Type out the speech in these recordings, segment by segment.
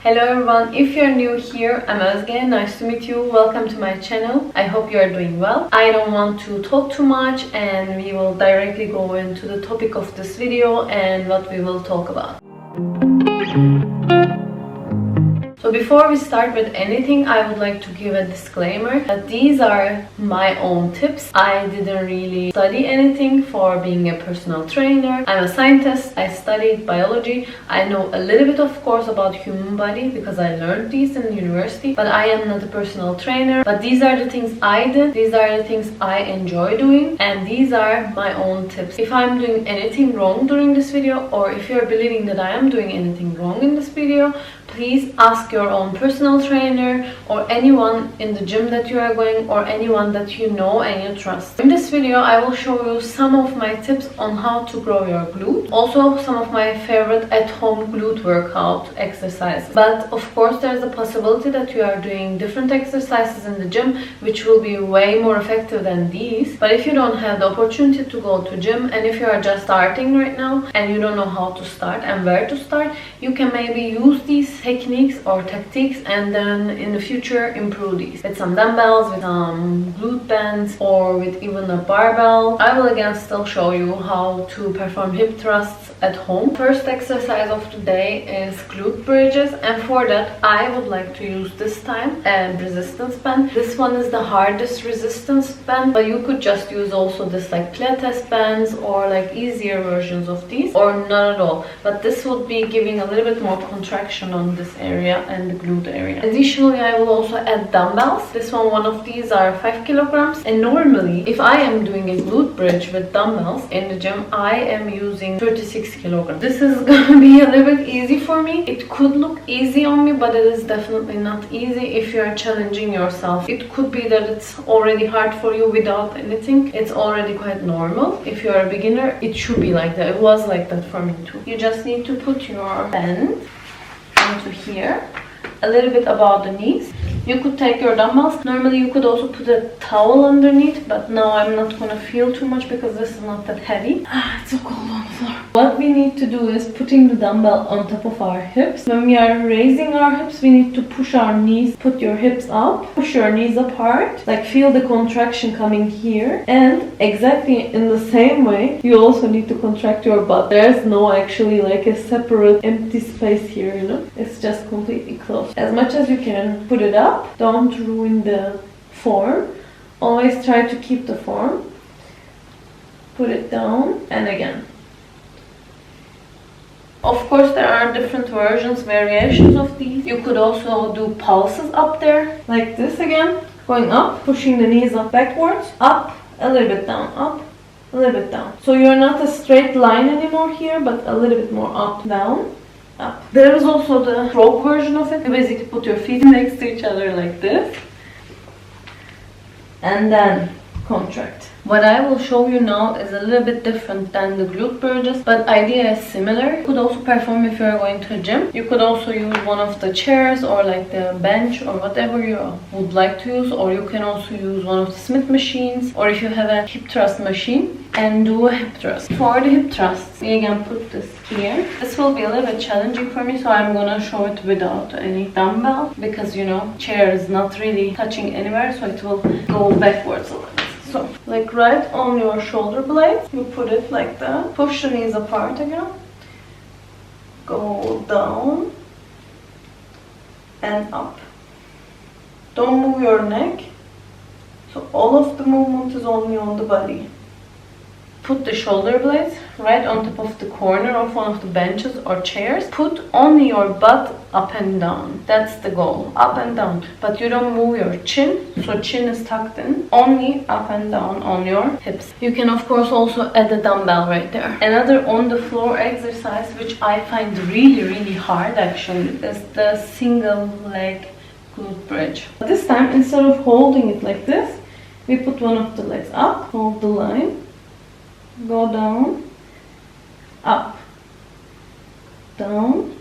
Hello everyone, if you're new here, I'm Özge, nice to meet you, welcome to my channel. I hope you're doing well. I don't want to talk too much and we will directly go into the topic of this video and what we will talk about. So before we start with anything, I would like to give a disclaimer that these are my own tips. I didn't really study anything for being a personal trainer. I'm a scientist. I studied biology. I know a little bit, of course, about human body because I learned these in university, but I am not a personal trainer. But these are the things I did. These are the things I enjoy doing, and these are my own tips. If I'm doing anything wrong during this video, or if you're believing that I am doing anything wrong in this video, please ask your own personal trainer or anyone in the gym that you are going or anyone that you know and you trust. In this video, I will show you some of my tips on how to grow your glute. Also, some of my favorite at-home glute workout exercises. But of course, there's a possibility that you are doing different exercises in the gym which will be way more effective than these. But if you don't have the opportunity to go to gym and if you are just starting right now and you don't know how to start and where to start, you can maybe use these techniques or tactics and then in the future improve these with some dumbbells, with some glute bands, or with even a barbell. I will again still show you how to perform hip thrusts at home. First exercise of today is glute bridges, and for that I would like to use this time a resistance band. This one is the hardest resistance band, but you could just use also this like Pilates bands or like easier versions of these, or not at all. But this would be giving a little bit more contraction on this area and the glute area. Additionally, I will also add dumbbells. This one of these are 5 kilograms, and normally if I am doing a glute bridge with dumbbells in the gym, I am using 36 kilograms. This is gonna be a little bit easy for me. It could look easy on me, but it is definitely not easy if you are challenging yourself. It could be that it's already hard for you without anything. It's already quite normal. If you are a beginner, it should be like that. It was like that for me too. You just need to put your band into here, a little bit above the knees. You could take your dumbbells. Normally you could also put a towel underneath, but now I'm not gonna feel too much because this is not that heavy. It's so cold on the floor. What we need to do is putting the dumbbell on top of our hips. When we are raising our hips, we need to push our knees, put your hips up, push your knees apart, like feel the contraction coming here. And exactly in the same way, you also need to contract your butt. There's no actually like a separate empty space here, you know? It's just completely closed. As much as you can, put it up. Don't ruin the form. Always try to keep the form. Put it down and again. Of course, there are different versions, variations of these. You could also do pulses up there, like this again. Going up, pushing the knees up backwards, up, a little bit down, up, a little bit down. So you're not a straight line anymore here, but a little bit more up, down, up. There is also the stroke version of it. You basically put your feet next to each other like this and then contract. What I will show you now is a little bit different than the glute bridges, but idea is similar. You could also perform if you are going to a gym. You could also use one of the chairs or like the bench or whatever you would like to use, or you can also use one of the Smith machines, or if you have a hip thrust machine, and do a hip thrust. For the hip thrusts, we can put this here. This will be a little bit challenging for me, so I'm gonna show it without any dumbbell because, you know, chair is not really touching anywhere, so it will go backwards a little. So, like right on your shoulder blades, you put it like that. Push the knees apart again. Go down and up. Don't move your neck. So all of the movement is only on the body. Put the shoulder blades right on top of the corner of one of the benches or chairs. Put only your butt up and down. That's the goal, up and down. But you don't move your chin, so chin is tucked in. Only up and down on your hips. You can of course also add a dumbbell right there. Another on the floor exercise which I find really hard actually is the single leg glute bridge. This time, instead of holding it like this, we put one of the legs up, hold the line, go down, up, down,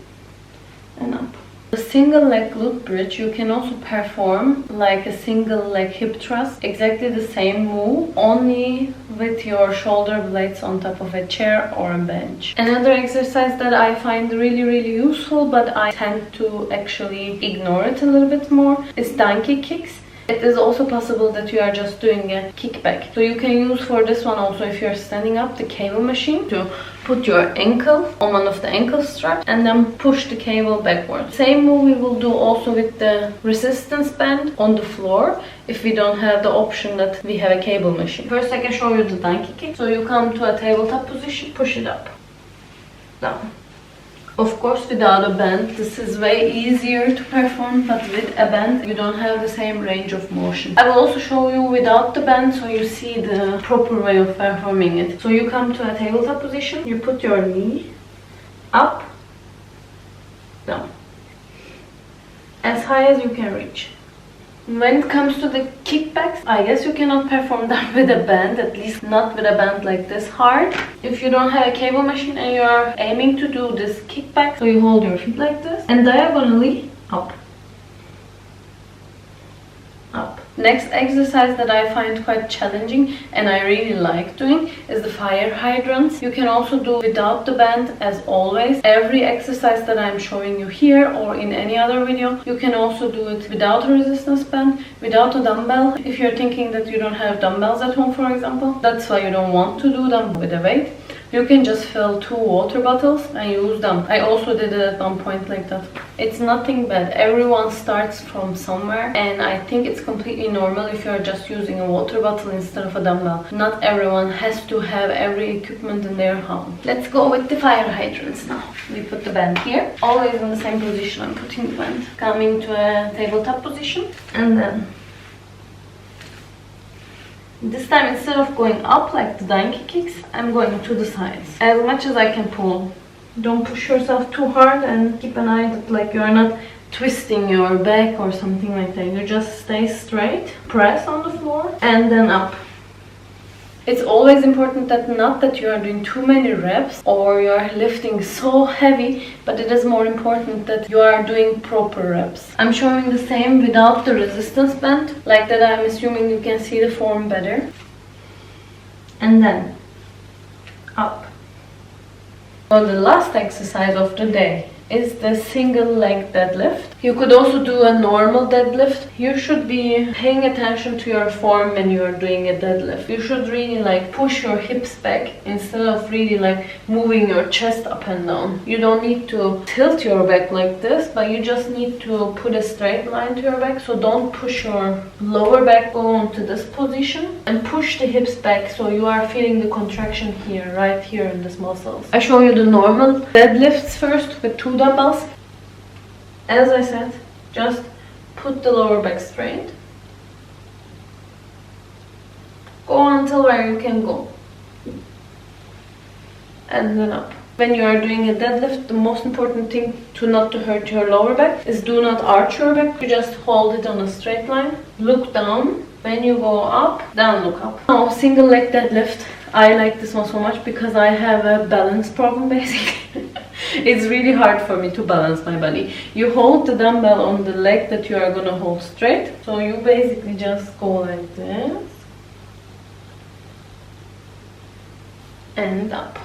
and up. The single leg glute bridge, you can also perform like a single leg hip thrust, exactly the same move, only with your shoulder blades on top of a chair or a bench. Another exercise that I find really useful, but I tend to actually ignore it a little bit more, is donkey kicks. It is also possible that you are just doing a kickback. So you can use for this one also, if you're standing up, the cable machine to put your ankle on one of the ankle straps and then push the cable backwards. Same move we will do also with the resistance band on the floor if we don't have the option that we have a cable machine. First I can show you the donkey kick. So you come to a tabletop position, push it up, down. Of course, without a band, this is way easier to perform, but with a band, you don't have the same range of motion. I will also show you without the band, so you see the proper way of performing it. So you come to a tabletop position, you put your knee up, down, as high as you can reach. When it comes to the kickbacks, I guess you cannot perform that with a band, at least not with a band like this hard. If you don't have a cable machine and you are aiming to do this kickback, so you hold your feet like this and diagonally up, up. Next exercise that I find quite challenging and I really like doing is the fire hydrants. You can also do without the band, as always. Every exercise that I'm showing you here or in any other video, you can also do it without a resistance band, without a dumbbell. If you're thinking that you don't have dumbbells at home, for example, that's why you don't want to do them with a weight. You can just fill 2 water bottles and use them. I also did it at one point like that. It's nothing bad. Everyone starts from somewhere, and I think it's completely normal if you're just using a water bottle instead of a dumbbell. Not everyone has to have every equipment in their home. Let's go with the fire hydrants now. We put the band here, always in the same position. I'm putting the band. Coming to a tabletop position, and then this time, instead of going up like the donkey kicks, I'm going to the sides as much as I can pull. Don't push yourself too hard, and keep an eye that like you're not twisting your back or something like that. You just stay straight, press on the floor, and then up. It's always important that not that you are doing too many reps or you are lifting so heavy, but it is more important that you are doing proper reps. I'm showing the same without the resistance band, like that. I'm assuming you can see the form better. And then up. So the last exercise of the day is the single leg deadlift. You could also do a normal deadlift. You should be paying attention to your form when you are doing a deadlift. You should really like push your hips back instead of really like moving your chest up and down. You don't need to tilt your back like this, but you just need to put a straight line to your back. So don't push your lower back, go onto this position and push the hips back, so you are feeling the contraction here, right here in these muscles. I show you the normal deadlifts first with 2 dumbbells. As I said, just put the lower back straight. Go until where you can go. And then up. When you are doing a deadlift, the most important thing to not to hurt your lower back is do not arch your back. You just hold it on a straight line. Look down. When you go up, down, look up. Now, single leg deadlift. I like this one so much because I have a balance problem basically. It's really hard for me to balance my body. You hold the dumbbell on the leg that you are gonna hold straight. So you basically just go like this. And up.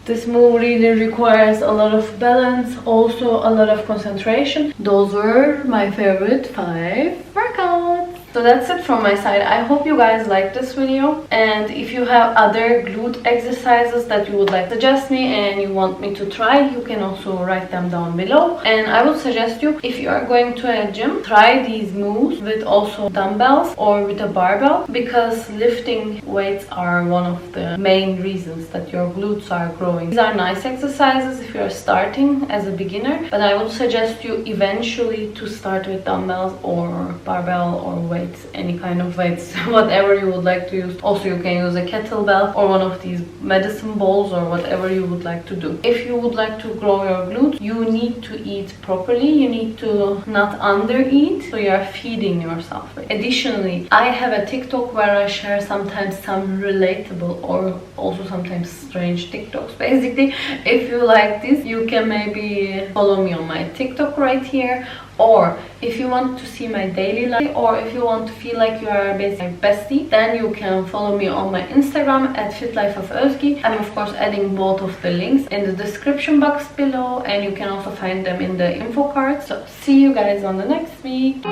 This move really requires a lot of balance, also a lot of concentration. Those were my favorite 5 workouts. So that's it from my side. I hope you guys liked this video, and if you have other glute exercises that you would like to suggest me and you want me to try, you can also write them down below. And I would suggest you, if you are going to a gym, try these moves with also dumbbells or with a barbell, because lifting weights are one of the main reasons that your glutes are growing. These are nice exercises if you're starting as a beginner, but I would suggest you eventually to start with dumbbells or barbell or weight weights, any kind of weights, whatever you would like to use. Also, you can use a kettlebell or one of these medicine balls or whatever you would like to do. If you would like to grow your glutes, you need to eat properly. You need to not undereat, so you are feeding yourself. Additionally, I have a TikTok where I share sometimes some relatable or also sometimes strange TikToks. Basically, if you like this, you can maybe follow me on my TikTok right here. Or if you want to see my daily life, or if you want to feel like you are basically my bestie, then you can follow me on my Instagram at fitlifeofözgi. I'm of course adding both of the links in the description box below, and you can also find them in the info card. So see you guys on the next week.